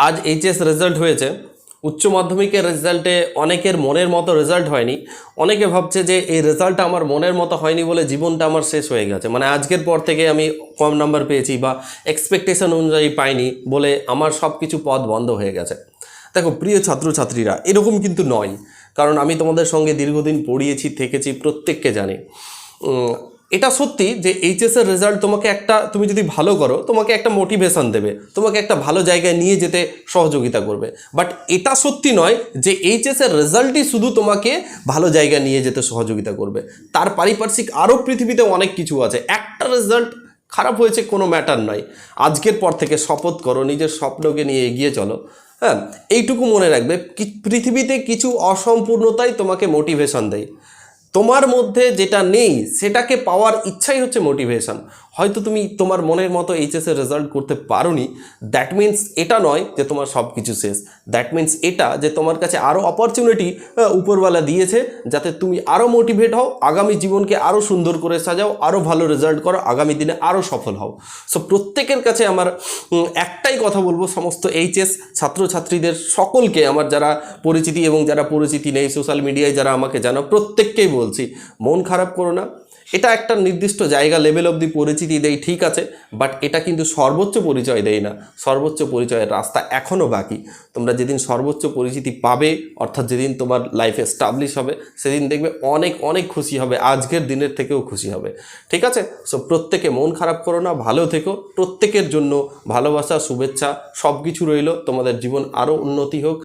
আজ HS result হয়েছে। উচ্চ মাধ্যমিকের রেজাল্টে অনেকের মনের মতো রেজাল্ট হয়নি। অনেকে ভাবছে যে এই রেজাল্টটা আমার মনের মতো হয়নি বলে জীবনটা আমার শেষ হয়ে গেছে, মানে আজকের পর থেকে আমি কম নাম্বার পেয়েছি বা এক্সপেকটেশন অনুযায়ী পাইনি বলে আমার সব কিছু পথ বন্ধ হয়ে গেছে। দেখো প্রিয় ছাত্রছাত্রীরা, এরকম কিন্তু নয়। কারণ আমি তোমাদের সঙ্গে দীর্ঘদিন পড়িয়েছি, থেকেছি, প্রত্যেককে জানি। এটা সত্যি যে এইচএসের রেজাল্ট তোমাকে একটা, তুমি যদি ভালো করো তোমাকে একটা মোটিভেশন দেবে, তোমাকে একটা ভালো জায়গায় নিয়ে যেতে সহযোগিতা করবে। বাট এটা সত্যি নয় যে এইচএসের রেজাল্টই শুধু তোমাকে ভালো জায়গায় নিয়ে যেতে সহযোগিতা করবে। তার পারিপার্শ্বিক আরও পৃথিবীতে অনেক কিছু আছে। একটা রেজাল্ট খারাপ হয়েছে কোনো ম্যাটার নয়। আজকের পর থেকে শপথ করো, নিজের স্বপ্নকে নিয়ে এগিয়ে চলো। হ্যাঁ, এইটুকু মনে রাখবে, পৃথিবীতে কিছু অসম্পূর্ণতাই তোমাকে মোটিভেশন দেয়। তোমার মধ্যে যেটা নেই সেটাকে পাওয়ার ইচ্ছাই হচ্ছে মোটিভেশন। হয়তো তুমি তোমার মনের মতো এইচএসের রেজাল্ট করতে পারোনি, দ্যাট মিন্স এটা নয় যে তোমার সব কিছু শেষ। দ্যাট মিন্স এটা যে তোমার কাছে আরও অপরচুনিটি উপরওয়ালা দিয়েছে, যাতে তুমি আরও মোটিভেট হও, আগামী জীবনকে আরও সুন্দর করে সাজাও, আরও ভালো রেজাল্ট করো, আগামী দিনে আরও সফল হও। সো প্রত্যেকের কাছে আমার একটাই কথা বলবো, সমস্ত এইচএস ছাত্রছাত্রীদের সকলকে, আমার যারা পরিচিতি এবং যারা পরিচিতি নেই, সোশ্যাল মিডিয়ায় যারা আমাকে জানো, প্রত্যেককেই বলছি, মন খারাপ করো না। এটা একটা নির্দিষ্ট জায়গা লেভেল অবধি পরিচিতি দেয়, ঠিক আছে, বাট এটা কিন্তু সর্বোচ্চ পরিচয় দেয় না। সর্বোচ্চ পরিচয়ের রাস্তা এখনও বাকি। তোমরা যেদিন সর্বোচ্চ পরিচিতি পাবে, অর্থাৎ যেদিন তোমার লাইফ এস্টাবলিশ হবে, সেদিন দেখবে অনেক অনেক খুশি হবে, আজকের দিনের থেকেও খুশি হবে। ঠিক আছে? সো প্রত্যেকে মন খারাপ করো না, ভালো থেকো। প্রত্যেকের জন্য ভালোবাসা, শুভেচ্ছা সব কিছু রইল। তোমাদের জীবন আরও উন্নতি হোক।